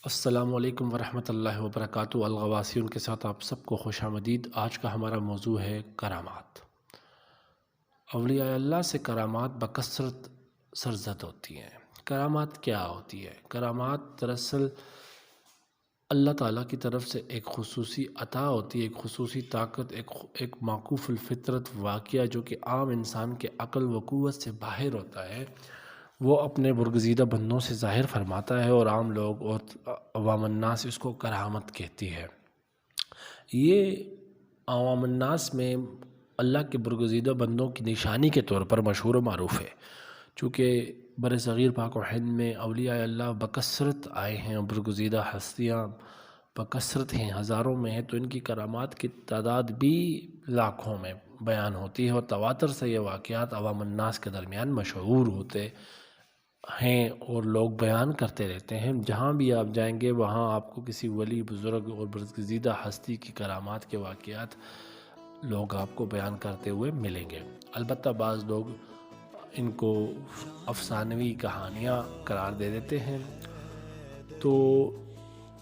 السلام علیکم ورحمۃ اللہ وبرکاتہ۔ الغواسیون کے ساتھ آپ سب کو خوش آمدید۔ آج کا ہمارا موضوع ہے کرامات۔ اولیاء اللہ سے کرامات بکثرت سرزد ہوتی ہیں۔ کرامات کیا ہوتی ہے؟ کرامات دراصل اللہ تعالیٰ کی طرف سے ایک خصوصی عطا ہوتی ہے، ایک خصوصی طاقت، ایک معکوف الفطرت واقعہ جو کہ عام انسان کے عقل و قوت سے باہر ہوتا ہے، وہ اپنے برگزیدہ بندوں سے ظاہر فرماتا ہے، اور عام لوگ اور عوام الناس اس کو کرامت کہتی ہے۔ یہ عوام الناس میں اللہ کے برگزیدہ بندوں کی نشانی کے طور پر مشہور و معروف ہے، چونکہ بر صغیر پاک و ہند میں اولیاء اللہ بکثرت آئے ہیں اور برگزیدہ ہستیاں بکثرت ہیں، ہزاروں میں ہیں، تو ان کی کرامات کی تعداد بھی لاکھوں میں بیان ہوتی ہے، اور تواتر سے یہ واقعات عوام الناس کے درمیان مشہور ہوتے ہیں اور لوگ بیان کرتے رہتے ہیں۔ جہاں بھی آپ جائیں گے وہاں آپ کو کسی ولی، بزرگ اور برگزیدہ ہستی کی کرامات کے واقعات لوگ آپ کو بیان کرتے ہوئے ملیں گے۔ البتہ بعض لوگ ان کو افسانوی کہانیاں قرار دے دیتے ہیں۔ تو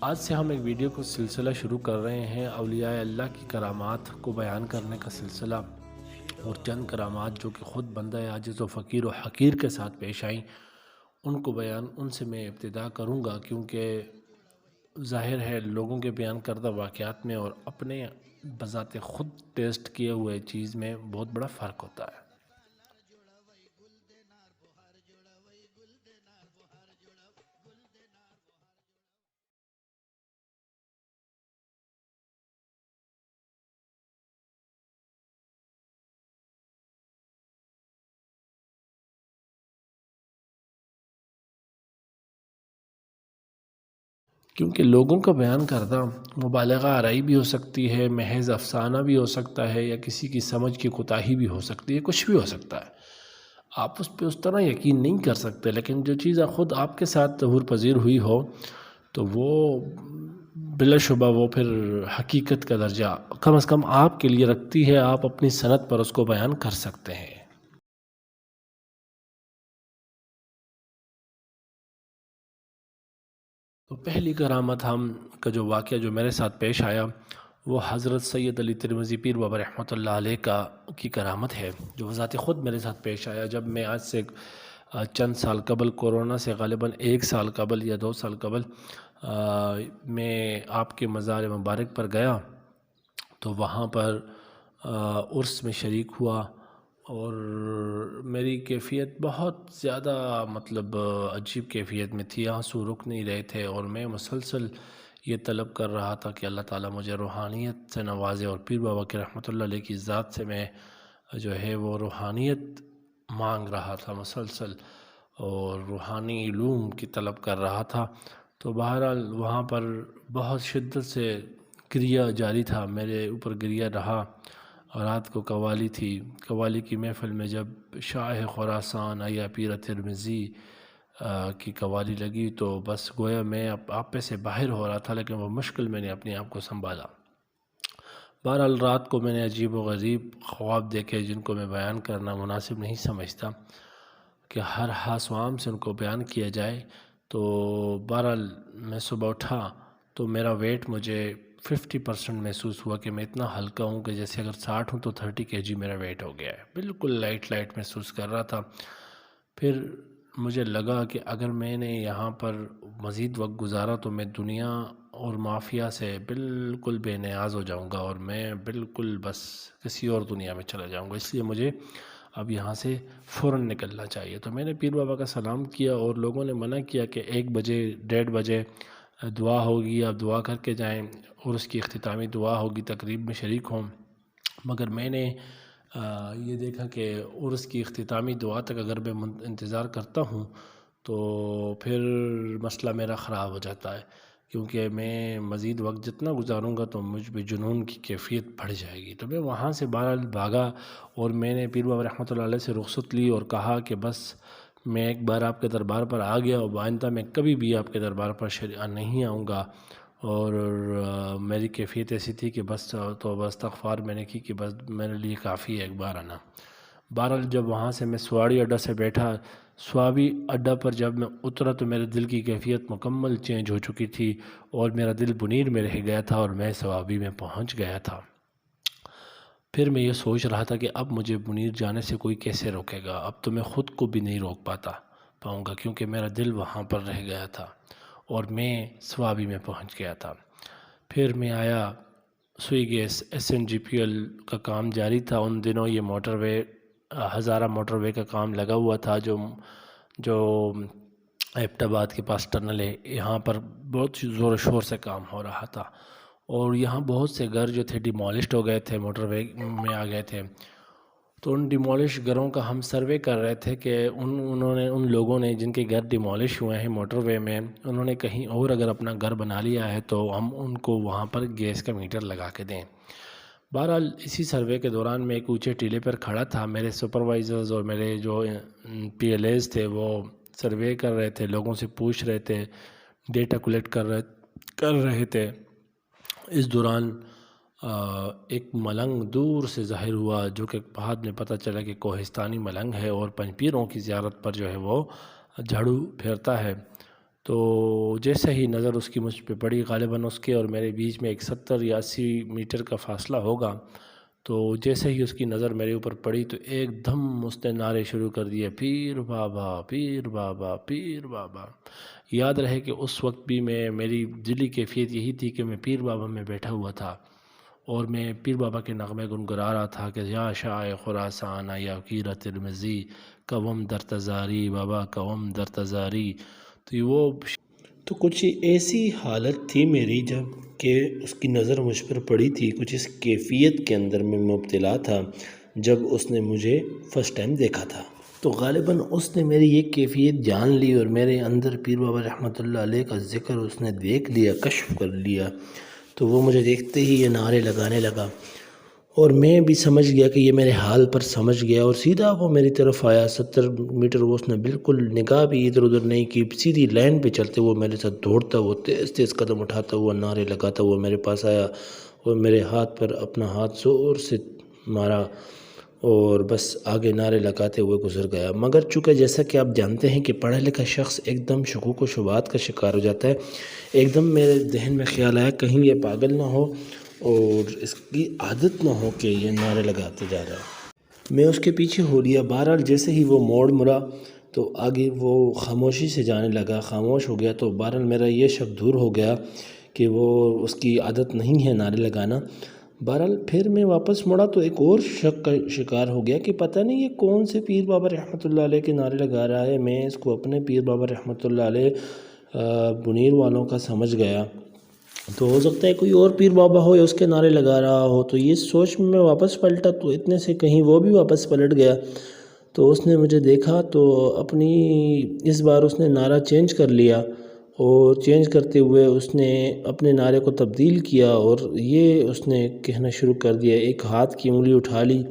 آج سے ہم ایک ویڈیو کو سلسلہ شروع کر رہے ہیں، اولیاء اللہ کی کرامات کو بیان کرنے کا سلسلہ، اور چند کرامات جو کہ خود بندہ عاجز و فقیر و حقیر کے ساتھ پیش آئیں ان سے میں ابتدا کروں گا، کیونکہ ظاہر ہے لوگوں کے بیان کردہ واقعات میں اور اپنے بذات خود ٹیسٹ کیے ہوئے چیز میں بہت بڑا فرق ہوتا ہے۔ کیونکہ لوگوں کا بیان کردہ مبالغہ آرائی بھی ہو سکتی ہے، محض افسانہ بھی ہو سکتا ہے، یا کسی کی سمجھ کی کوتاہی بھی ہو سکتی ہے، کچھ بھی ہو سکتا ہے۔ آپ اس پہ اس طرح یقین نہیں کر سکتے، لیکن جو چیز خود آپ کے ساتھ ظہور پذیر ہوئی ہو تو وہ بلا شبہ وہ پھر حقیقت کا درجہ کم از کم آپ کے لیے رکھتی ہے، آپ اپنی سند پر اس کو بیان کر سکتے ہیں۔ تو پہلی کرامت کا جو واقعہ جو میرے ساتھ پیش آیا وہ حضرت سید علی ترمذی پیر بابا رحمۃ اللہ علیہ کی کرامت ہے، جو بذات خود میرے ساتھ پیش آیا جب میں آج سے چند سال قبل، کورونا سے غالباً 1 سال قبل یا 2 سال قبل میں آپ کے مزار مبارک پر گیا، تو وہاں پر عرس میں شریک ہوا، اور میری کیفیت بہت زیادہ عجیب کیفیت میں تھی، آنسو رک نہیں رہے تھے، اور میں مسلسل یہ طلب کر رہا تھا کہ اللہ تعالیٰ مجھے روحانیت سے نوازے، اور پیر بابا کے رحمۃ اللہ علیہ کی ذات سے میں جو ہے وہ روحانیت مانگ رہا تھا مسلسل، اور روحانی علوم کی طلب کر رہا تھا۔ تو بہرحال وہاں پر بہت شدت سے گریہ جاری تھا، میرے اوپر گریہ رہا، اور رات کو قوالی تھی۔ قوالی کی محفل میں جب شاہ خراسان یا پیر ترمذی کی قوالی لگی تو بس گویا میں آپے سے باہر ہو رہا تھا، لیکن وہ مشکل میں نے اپنے آپ کو سنبھالا۔ بہرحال رات کو میں نے عجیب و غریب خواب دیکھے جن کو میں بیان کرنا مناسب نہیں سمجھتا کہ ہر ہاس و عام سے ان کو بیان کیا جائے۔ تو بہرحال میں صبح اٹھا تو میرا ویٹ مجھے 50% محسوس ہوا، کہ میں اتنا ہلکا ہوں کہ جیسے اگر 60 ہوں تو 30 kg میرا ویٹ ہو گیا ہے، بالکل لائٹ محسوس کر رہا تھا۔ پھر مجھے لگا کہ اگر میں نے یہاں پر مزید وقت گزارا تو میں دنیا اور مافیا سے بالکل بے نیاز ہو جاؤں گا، اور میں بالکل بس کسی اور دنیا میں چلا جاؤں گا، اس لیے مجھے اب یہاں سے فوراً نکلنا چاہیے۔ تو میں نے پیر بابا کا سلام کیا، اور لوگوں نے منع کیا کہ 1 بجے 1:30 بجے دعا ہوگی، آپ دعا کر کے جائیں، اور اس کی اختتامی دعا ہوگی، تقریب میں شریک ہوں۔ مگر میں نے یہ دیکھا کہ عرس کی اختتامی دعا تک اگر میں انتظار کرتا ہوں تو پھر مسئلہ میرا خراب ہو جاتا ہے، کیونکہ میں مزید وقت جتنا گزاروں گا تو مجھ پہ جنون کی کیفیت بڑھ جائے گی۔ تو میں وہاں سے بہرحال بھاگا، اور میں نے پیر بابا رحمۃ اللہ علیہ سے رخصت لی اور کہا کہ بس میں ایک بار آپ کے دربار پر آ گیا، اور آئندہ میں کبھی بھی آپ کے دربار پر نہیں آؤں گا۔ اور میری کیفیت ایسی تھی کہ بس توبہ استغفار میں نے کی کہ بس میرے لیے کافی ہے ایک بار آنا۔ بہرحال جب وہاں سے میں سواڑی اڈہ سے بیٹھا سوابی اڈہ پر جب میں اترا تو میرے دل کی کیفیت مکمل چینج ہو چکی تھی اور میرا دل بنیر میں رہ گیا تھا اور میں سوابی میں پہنچ گیا تھا۔ پھر میں یہ سوچ رہا تھا کہ اب مجھے بنیر جانے سے کوئی کیسے روکے گا، اب تو میں خود کو بھی نہیں روک پاؤں گا کیونکہ میرا دل وہاں پر رہ گیا تھا اور میں سوابی میں پہنچ گیا تھا۔ پھر میں آیا سوئی گیس SNGPL کا کام جاری تھا ان دنوں، یہ موٹر وے ہزارہ موٹر وے کا کام لگا ہوا تھا جو ایبٹ آباد کے پاس ٹنل ہے، یہاں پر بہت زور و شور سے کام ہو رہا تھا اور یہاں بہت سے گھر جو تھے ڈیمالشڈ ہو گئے تھے، موٹر وے میں آ گئے تھے۔ تو ان ڈیمالش گھروں کا ہم سروے کر رہے تھے کہ ان لوگوں نے جن کے گھر ڈیمالش ہوئے ہیں موٹر وے میں، انہوں نے کہیں اور اگر اپنا گھر بنا لیا ہے تو ہم ان کو وہاں پر گیس کا میٹر لگا کے دیں۔ بہرحال اسی سروے کے دوران میں ایک اونچے ٹیلے پر کھڑا تھا، میرے سپروائزرز اور میرے جو PLAs تھے وہ سروے کر رہے تھے، لوگوں سے پوچھ رہے تھے، ڈیٹا کلیکٹ کر رہے تھے۔ اس دوران ایک ملنگ دور سے ظاہر ہوا جو کہ بعد میں پتہ چلا کہ کوہستانی ملنگ ہے اور پنج پیروں کی زیارت پر جو ہے وہ جھاڑو پھیرتا ہے۔ تو جیسے ہی نظر اس کی مجھ پہ پڑی، غالباً اس کے اور میرے بیچ میں ایک 70 یا 80 میٹر کا فاصلہ ہوگا، تو جیسے ہی اس کی نظر میرے اوپر پڑی تو ایک دم اس نے نعرے شروع کر دیے، پیر بابا پیر بابا پیر بابا۔ یاد رہے کہ اس وقت بھی میری دلی کیفیت یہی تھی کہ میں پیر بابا میں بیٹھا ہوا تھا اور میں پیر بابا کے نغمے گنگنا رہا تھا کہ یا شاہ خراسان یا وکیل ترمذی قوم در تزاری بابا قوم در تزاری۔ تو کچھ ایسی حالت تھی میری جب کہ اس کی نظر مجھ پر پڑی تھی، کچھ اس کیفیت کے اندر میں مبتلا تھا جب اس نے مجھے فرسٹ ٹائم دیکھا تھا۔ تو غالباً اس نے میری یہ کیفیت جان لی اور میرے اندر پیر بابا رحمۃ اللہ علیہ کا ذکر اس نے دیکھ لیا، کشف کر لیا۔ تو وہ مجھے دیکھتے ہی یہ نعرے لگانے لگا اور میں بھی سمجھ گیا کہ یہ میرے حال پر سمجھ گیا اور سیدھا وہ میری طرف آیا۔ 70 میٹر وہ اس نے بالکل نگاہ بھی ادھر ادھر نہیں کی، سیدھی لائن پہ چلتے وہ میرے ساتھ دوڑتا، وہ تیز تیز قدم اٹھاتا ہوا نعرے لگاتا وہ میرے پاس آیا اور میرے ہاتھ پر اپنا ہاتھ زور سے مارا اور بس آگے نعرے لگاتے ہوئے گزر گیا۔ مگر چونکہ جیسا کہ آپ جانتے ہیں کہ پڑھا لکھا شخص ایک دم شکوک و شبہات کا شکار ہو جاتا ہے، ایک دم میرے ذہن میں خیال آیا کہیں یہ پاگل نہ ہو اور اس کی عادت نہ ہو کہ یہ نعرے لگاتے جا رہا ہے۔ میں اس کے پیچھے ہو لیا۔ بہرحال جیسے ہی وہ موڑ مرا تو آگے وہ خاموشی سے جانے لگا، خاموش ہو گیا۔ تو بہرحال میرا یہ شک دور ہو گیا کہ وہ اس کی عادت نہیں ہے نعرے لگانا۔ بہرحال پھر میں واپس مڑا تو ایک اور شک کا شکار ہو گیا کہ پتہ نہیں یہ کون سے پیر بابا رحمۃ اللہ علیہ کے نعرے لگا رہا ہے۔ میں اس کو اپنے پیر بابا رحمۃ اللہ علیہ بنیر والوں کا سمجھ گیا، تو ہو سکتا ہے کوئی اور پیر بابا ہو یا اس کے نعرے لگا رہا ہو۔ تو یہ سوچ میں واپس پلٹا تو اتنے سے کہیں وہ بھی واپس پلٹ گیا۔ تو اس نے مجھے دیکھا تو اس بار اس نے نعرہ چینج کر لیا اور چینج کرتے ہوئے اس نے اپنے نعرے کو تبدیل کیا اور یہ اس نے کہنا شروع کر دیا، ایک ہاتھ کی انگلی اٹھا لی،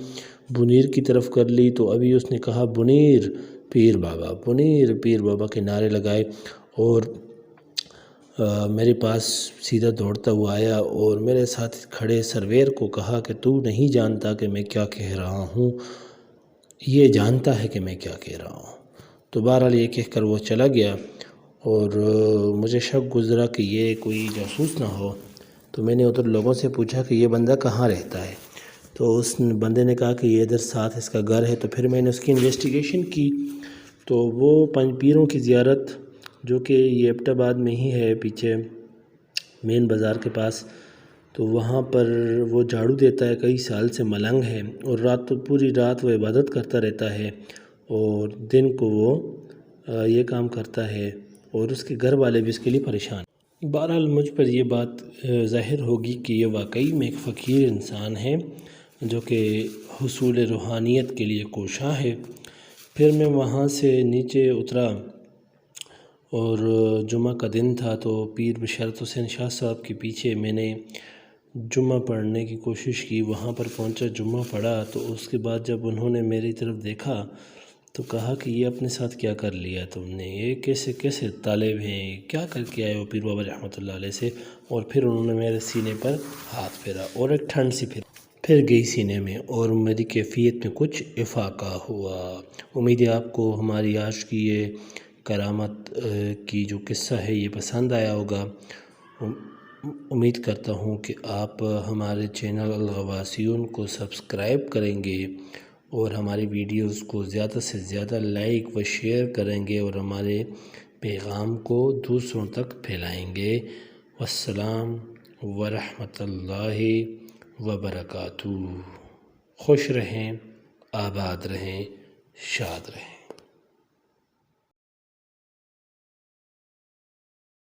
بنیر کی طرف کر لی، تو ابھی اس نے کہا بنیر پیر بابا، بنیر پیر بابا کے نعرے لگائے اور میرے پاس سیدھا دوڑتا ہوا آیا اور میرے ساتھ کھڑے سرویر کو کہا کہ تو نہیں جانتا کہ میں کیا کہہ رہا ہوں، یہ جانتا ہے کہ میں کیا کہہ رہا ہوں۔ تو بہرحال یہ کہہ کر وہ چلا گیا اور مجھے شک گزرا کہ یہ کوئی جاسوس نہ ہو۔ تو میں نے ادھر لوگوں سے پوچھا کہ یہ بندہ کہاں رہتا ہے، تو اس بندے نے کہا کہ یہ ادھر ساتھ اس کا گھر ہے۔ تو پھر میں نے اس کی انویسٹیگیشن کی تو وہ پنج پیروں کی زیارت جو کہ یہ ایبٹ آباد میں ہی ہے پیچھے مین بازار کے پاس، تو وہاں پر وہ جھاڑو دیتا ہے، کئی سال سے ملنگ ہے اور پوری رات وہ عبادت کرتا رہتا ہے اور دن کو وہ یہ کام کرتا ہے اور اس کے گھر والے بھی اس کے لیے پریشان۔ بہرحال مجھ پر یہ بات ظاہر ہوگی کہ یہ واقعی میں ایک فقیر انسان ہے جو کہ حصول روحانیت کے لیے کوشاں ہے۔ پھر میں وہاں سے نیچے اترا اور جمعہ کا دن تھا تو پیر بشارت حسین شاہ صاحب کے پیچھے میں نے جمعہ پڑھنے کی کوشش کی، وہاں پر پہنچا، جمعہ پڑھا۔ تو اس کے بعد جب انہوں نے میری طرف دیکھا تو کہا کہ یہ اپنے ساتھ کیا کر لیا تم نے، یہ کیسے طالب ہیں، کیا کر کے آئے ہو پیر بابا رحمۃ اللہ علیہ سے۔ اور پھر انہوں نے میرے سینے پر ہاتھ پھیرا اور ایک ٹھنڈ سی پھر پھر گئی سینے میں اور میری کیفیت میں کچھ افاقہ ہوا۔ امید ہے آپ کو ہماری آج کی یہ کرامت کی جو قصہ ہے یہ پسند آیا ہوگا۔ امید کرتا ہوں کہ آپ ہمارے چینل الغواسیون کو سبسکرائب کریں گے اور ہماری ویڈیوز کو زیادہ سے زیادہ لائک و شیئر کریں گے اور ہمارے پیغام کو دوسروں تک پھیلائیں گے۔ والسلام ورحمۃ اللہ وبرکاتہ۔ خوش رہیں، آباد رہیں، شاد رہیں۔